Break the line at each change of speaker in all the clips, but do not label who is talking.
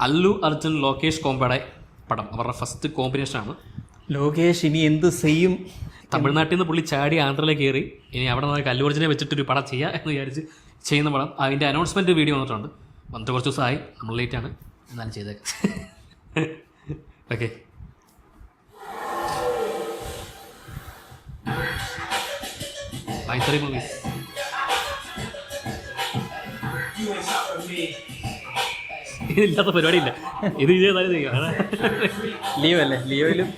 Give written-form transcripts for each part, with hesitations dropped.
അല്ലു അർജുൻ ലോകേഷ് കോമ്പയുടെ പടം, അവരുടെ ഫസ്റ്റ് കോമ്പിനേഷനാണ്.
ലോകേഷ് ഇനി എന്ത് ചെയ്യും?
തമിഴ്നാട്ടിൽ നിന്ന് പുള്ളി ചാടി ആന്ധ്രയിലേക്ക് കയറി ഇനി അവിടെ നിന്ന് അല്ലു അർജുനെ വെച്ചിട്ടൊരു പടം ചെയ്യുക എന്ന് വിചാരിച്ച് ചെയ്യുന്ന പടം. അതിൻ്റെ അനൗൺസ്മെൻറ്റ് വീഡിയോ വന്നിട്ടുണ്ട്. വന്നിട്ട് കുറച്ച് ദിവസമായി, നമ്മൾ ലേറ്റാണ്, എന്നാലും ചെയ്തേക്കാം. Okay, ബൈത്തറി movies. ഇതില്ലാത്ത പരിപാടിയില്ല, ഇത് ചെയ്താലും ചെയ്യും.
ലീവ് അല്ലേ? ലീവിലും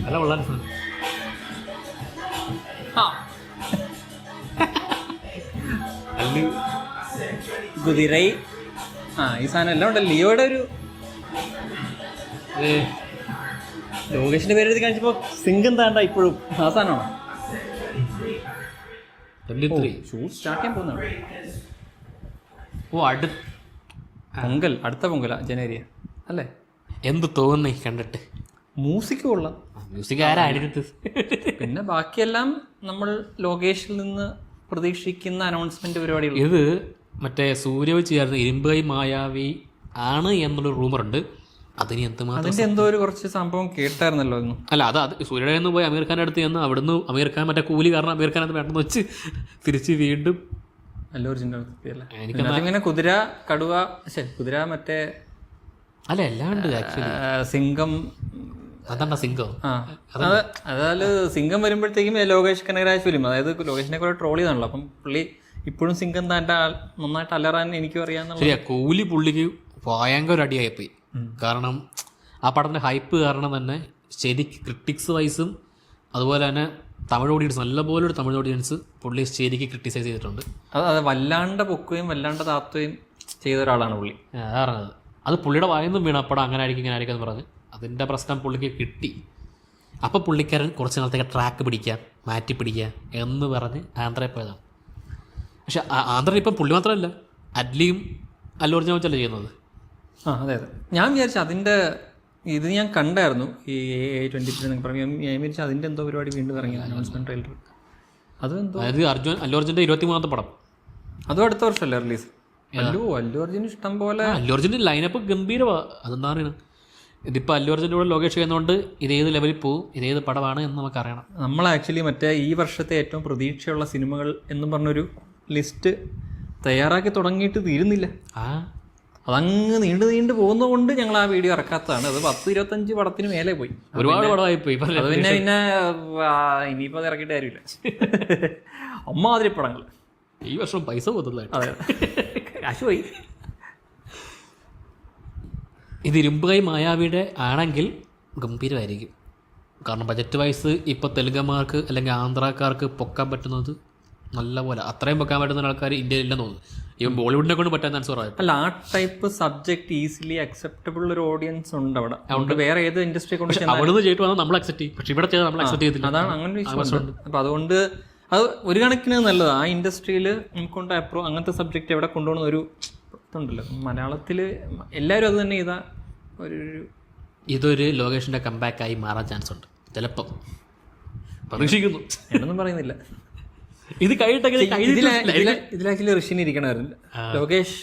അല്ല കൊള്ളാൻ അല്ലു
കുതിരൈ ഈ സാധനം എല്ലാം ഉണ്ടല്ലോ. ലിയോയുടെ ഒരു ലോകേഷിന്റെ പേര് എഴുതി കാണിച്ചപ്പോ സിംഗം താണ്ട ഇപ്പോഴും ആ സാധനമാണോ? ഷൂട്ട് സ്റ്റാർട്ട് ചെയ്യാൻ പോകുന്നതാണ്. പൊങ്കൽ, അടുത്ത പൊങ്കല ജനുവരി അല്ലേ?
എന്ത് തോന്നി കണ്ടിട്ട്?
മ്യൂസിക് കൊള്ളാം.
മ്യൂസിക് ആരാ എടുത്തത്?
പിന്നെ ബാക്കിയെല്ലാം നമ്മൾ ലോകേഷിൽ നിന്ന് പ്രതീക്ഷിക്കുന്ന അനൗൺസ്മെന്റ് പരിപാടികൾ.
ഇത് മറ്റേ സൂര്യ വെച്ച് ചേർന്ന് ഇരുമ്പൈ മായാവി ആണ് എന്നുള്ളൊരു റൂമറുണ്ട്. അതിന് എന്തുമാത്രം
അതിന്റെ എന്തോ ഒരു കുറച്ച് സംഭവം കേട്ടായിരുന്നല്ലോ ഒന്നും.
അല്ല, അത് സൂര്യയുടെ നിന്ന് പോയി അമീർ ഖാൻ്റെ അടുത്ത് ചെന്ന് അവിടുന്ന് അമീർ ഖാൻ മറ്റേ കൂലി കാരണം അമീർ ഖാൻ അത് വേണ്ടെന്ന് വെച്ച് തിരിച്ച് വീണ്ടും
അല്ലു അർജുൻ്റെ എനിക്കിങ്ങനെ കുതിര, കടുവ, കുതിര മറ്റേ
അല്ല എല്ലാം ഉണ്ട് ആക്ച്വലി.
സിംഗം,
അതാണ്ടാ സിംഗം.
അതായത് സിംഗം വരുമ്പോഴത്തേക്കും ലോകേഷ് കനകരാജ് ഫിലിം, അതായത് ലോകേഷിനെ കുറെ ട്രോൾ ചെയ്താണല്ലോ. അപ്പം പുള്ളി ഇപ്പോഴും സിംഗം താൻ്റെ നന്നായിട്ട് അലറാൻ എനിക്കും അറിയാമെന്നുള്ള.
ശരിയാ, കൂലി പുള്ളിക്ക് ഭയങ്കര അടിയായിപ്പോയി. കാരണം ആ പടത്തിൻ്റെ ഹൈപ്പ് കാരണം തന്നെ ശരിക്ക് ക്രിട്ടിക്സ് വൈസും അതുപോലെ തന്നെ തമിഴ് ഓഡിയൻസ്, നല്ലപോലെ ഒരു തമിഴ് ഓഡിയൻസ് പുള്ളി ശരിക്ക് ക്രിട്ടിസൈസ് ചെയ്തിട്ടുണ്ട്.
അത് വല്ലാണ്ട് പൊക്കുകയും വല്ലാണ്ട് താത്തുകയും ചെയ്ത ഒരാളാണ് പുള്ളി.
അതാ പറഞ്ഞത്, അത് പുള്ളിയുടെ വായന്നും വീണ പടം അങ്ങനെ ആയിരിക്കും ഇങ്ങനെ ആയിരിക്കും എന്ന് പറഞ്ഞ് അതിൻ്റെ പ്രശ്നം പുള്ളിക്ക് കിട്ടി. അപ്പോൾ പുള്ളിക്കാരൻ കുറച്ച് നാളത്തേക്ക് ട്രാക്ക് പിടിക്കാം, മാറ്റി പിടിക്കാം എന്ന് പറഞ്ഞ് ആന്ധ്രയിൽ പോയതാണ്. പക്ഷെ ആന്ധ്രയിൽ ഇപ്പം പുള്ളി മാത്രമല്ല, അഡ്ലിയും അല്ലു അർജുൻ വെച്ചല്ലേ ചെയ്യുന്നത്.
അതെ അതെ. ഞാൻ വിചാരിച്ചു അതിൻ്റെ ഇത് ഞാൻ കണ്ടായിരുന്നു ഈ A23 എന്നൊക്കെ പറഞ്ഞു. ഞാൻ വിചാരിച്ചു അതിൻ്റെ എന്തോ പരിപാടി വീണ്ടും ഇറങ്ങി അനൗൺസ്മെൻറ്റ് ട്രെയിലർ. അതെന്തോ
അതായത് അല്ലു അർജുൻ്റെ 23ാമത്തെ പടം,
അതും അടുത്ത വർഷമല്ലേ റിലീസ്? അല്ലു അർജുൻ ഇഷ്ടം പോലെ.
അല്ലു അർജുൻ്റെ ലൈനപ്പ് ഗംഭീരമാണ്. അതെന്താ പറയുന്നത്, ഇതിപ്പോൾ അല്ലു അർജുൻ്റെ കൂടെ ലോകേഷ് ചെയ്യുന്നതുകൊണ്ട് ഇതേത് ലെവലിൽ പോവും, ഇതേത് പടമാണ് എന്ന് നമുക്കറിയണം.
നമ്മൾ ആക്ച്വലി മറ്റേ ഈ വർഷത്തെ ഏറ്റവും പ്രതീക്ഷയുള്ള സിനിമകൾ എന്നും പറഞ്ഞൊരു ലിസ്റ്റ് തയ്യാറാക്കി തുടങ്ങിയിട്ട് തീരുന്നില്ല. അതങ്ങ് നീണ്ടു പോകുന്നതുകൊണ്ട് ഞങ്ങൾ ആ വീഡിയോ ഇറക്കാത്തതാണ്. അത് 10-25 പടത്തിന് മേലെ പോയി,
ഒരുപാട് പടമായി പോയി.
അത് പിന്നെ ഇനിയിപ്പോൾ അത് ഇറക്കിയിട്ട് കാര്യമില്ല. അമ്മാതിരി പടങ്ങൾ
ഈ വർഷം പൈസ പോകുന്നില്ല.
അതെ, കാശ് പോയി.
ഇത് ഇരുമ്പൈ മായാവിയുടെ ആണെങ്കിൽ ഗംഭീരമായിരിക്കും. കാരണം ബജറ്റ് വൈസ് ഇപ്പോൾ തെലുങ്കന്മാർക്ക് അല്ലെങ്കിൽ ആന്ധ്രാക്കാർക്ക് പൊക്കാൻ പറ്റുന്നത് നല്ലപോലെ, അത്രയും പൊക്കാൻ പറ്റുന്ന ആൾക്കാർ ഇന്ത്യയിലില്ലെന്ന് തോന്നുന്നു. ഇവൻ ബോളിവുഡിനെ കൊണ്ട് പറ്റാൻ ചാൻസ് കുറവാണ്.
അല്ല, ആ ടൈപ്പ് സബ്ജക്ട് ഈസിലി അക്സെപ്റ്റബിൾ ഒരു ഓഡിയൻസ് ഉണ്ട് അവിടെ. അതുകൊണ്ട് വേറെ ഏത് ഇൻഡസ്ട്രി കൊണ്ട്
അവിടുന്ന് ചെയ്തിട്ട് വന്നാൽ നമ്മൾ അക്സെപ്റ്റ് ചെയ്യും, പക്ഷെ ഇവിടെ ചെയ്താൽ നമ്മൾ അക്സെപ്റ്റ് ചെയ്തില്ല.
അതാണ് അങ്ങനെ ഒരു ഇഷ്യൂ ഉണ്ട്. അപ്പം അതുകൊണ്ട് അത് ഒരു കണക്കിന് നല്ലത്. ആ ഇൻഡസ്ട്രിയിൽ നമുക്കൊണ്ട് അങ്ങനത്തെ സബ്ജക്റ്റ് എവിടെ കൊണ്ടുപോകുന്ന ഒരു ഇതുണ്ടല്ലോ. മലയാളത്തിൽ എല്ലാവരും അത് തന്നെ ചെയ്താൽ
ഇതൊരു ലോകേഷിൻ്റെ കംബാക്കായി മാറാൻ ചാൻസ് ഉണ്ട് ചിലപ്പം, പ്രതീക്ഷിക്കുന്നു.
എന്നൊന്നും പറയുന്നില്ല.
ഇത്
ഇതിലാക്ച്വലി ഋഷിന് ഇരിക്കണമായിരുന്നു. ലോകേഷ്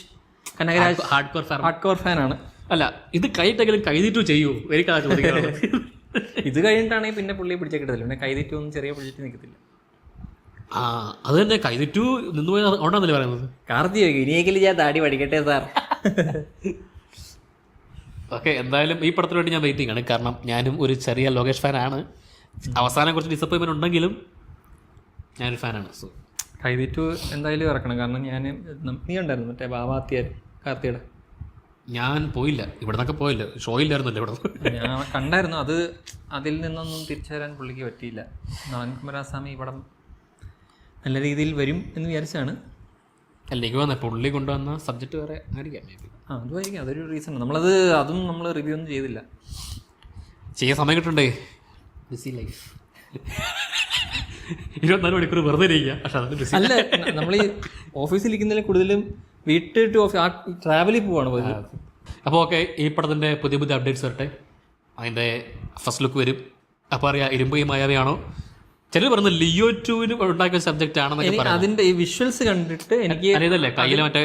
കനകരാജ് ഹാർഡ് കോർ ഫാനാണ്.
അല്ല, ഇത് കഴിഞ്ഞിട്ടെങ്കിലും കൈതിട്ടു ചെയ്യൂ, എനിക്കതാ ചോദിക്കാറുള്ളത്.
ഇത് കഴിഞ്ഞിട്ടാണെങ്കിൽ പിന്നെ പുള്ളിയെ പിടിച്ചാൽ കിട്ടത്തില്ല. പിന്നെ കൈതിട്ടു ഒന്നും ചെറിയ പിടിച്ചിട്ട് നിൽക്കത്തില്ല.
അത് തന്നെ, കൈതിട്ടു നിന്ന് പോയി അതുകൊണ്ടാണല്ലേ പറയുന്നത്.
കാർത്തി ഇനിയെങ്കിലും ഞാൻ താടി പഠിക്കട്ടെ സാർ.
ഓക്കെ, എന്തായാലും ഈ പടത്തിന് വേണ്ടി ഞാൻ വെയിറ്റിംഗ് ആണ്. കാരണം ഞാനും ഒരു ചെറിയ ലോകേഷ് ഫാനാണ്. അവസാനം കുറച്ച് ഡിസപ്പോയിൻമെൻറ്റ് ഉണ്ടെങ്കിലും ഞാനൊരു ഫാനാണ്. സോ
കൈതിറ്റു എന്തായാലും ഇറക്കണം. കാരണം നീ ഉണ്ടായിരുന്നു മറ്റേ ബാബാത്തിയാർ കാർത്തിയുടെ.
ഞാൻ പോയില്ല, ഇവിടെ നിന്നൊക്കെ പോയില്ല, ഷോ ഇല്ലായിരുന്നല്ലോ ഇവിടെ.
ഞാൻ കണ്ടായിരുന്നു. അതിൽ നിന്നൊന്നും തിരിച്ചു വരാൻ പുള്ളിക്ക് പറ്റിയില്ല. നവൻകുമാരാസ്വാമി ഈ പടം നല്ല രീതിയിൽ വരും എന്ന് വിചാരിച്ചാണ്.
അല്ല, എനിക്ക് വന്നേ പുള്ളി കൊണ്ടുവന്ന സബ്ജക്റ്റ് വേറെ ആയിരിക്കാം.
അതുമായിരിക്കും, അതൊരു റീസൺ. അതും നമ്മൾ റിവ്യൂ ഒന്നും ചെയ്തില്ല.
ചെയ്യാൻ സമയം കിട്ടണ്ടേ, ബിസി ലൈഫ്. 24 മണിക്കൂർ വെറുതെ ഇരിക്കുക. പക്ഷെ
അല്ല, നമ്മൾ ഈ ഓഫീസിലിരിക്കുന്നതിൽ കൂടുതലും വീട്ടിൽ ടു ട്രാവലിൽ പോവാണ് പോയത്.
അപ്പോൾ ഓക്കെ, ഈ പടത്തിൻ്റെ പുതിയ അപ്ഡേറ്റ്സ് വരട്ടെ. അതിൻ്റെ ഫസ്റ്റ് ലുക്ക് വരും, അപ്പോൾ അറിയാം ഇരുമ്പ് മായാവിയാണോ. ചിലർ പറഞ്ഞു ലിയോ 2 ഉണ്ടാക്കിയ സബ്ജക്റ്റ് ആണെന്നൊക്കെ പറഞ്ഞു.
അതിന്റെ ഈ വിഷ്വൽസ് കണ്ടിട്ട് എനിക്ക്
അറിയതല്ലേ കയ്യിൽ മറ്റേ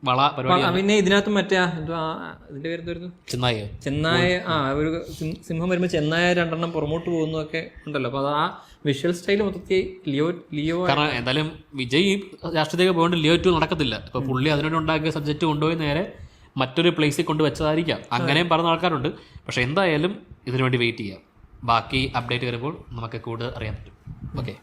വള പരിപാടി.
പിന്നെ ഇതിനകത്ത് മറ്റേ ഇതിന്റെ പേരെന്തായിരുന്നു, ചെന്നായ ഒരു സിംഹം വരുമ്പോൾ ചെന്നായ 2 പുറമോട്ട് പോകുന്നതൊക്കെ ഉണ്ടല്ലോ. അപ്പോൾ അത് ആ വിഷ്വൽ സ്റ്റൈൽ മൊത്തത്തിൽ ലിയോ
കാരണം എന്തായാലും വിജയ് രാഷ്ട്രീയത്തേക്ക് പോകൊണ്ട് ലിയോ 2 നടക്കത്തില്ല. ഇപ്പൊ പുള്ളി അതിനോട് ഉണ്ടാക്കിയ സബ്ജക്റ്റ് കൊണ്ടുപോയി നേരെ മറ്റൊരു പ്ലേസിൽ കൊണ്ട് വെച്ചതായിരിക്കാം, അങ്ങനെയും പറഞ്ഞ ആൾക്കാരുണ്ട്. പക്ഷെ എന്തായാലും ഇതിനു വേണ്ടി വെയിറ്റ് ചെയ്യാം. ബാക്കി അപ്ഡേറ്റ് വരുമ്പോൾ നമുക്ക് കൂടുതൽ അറിയാൻ പറ്റും. ഓക്കെ.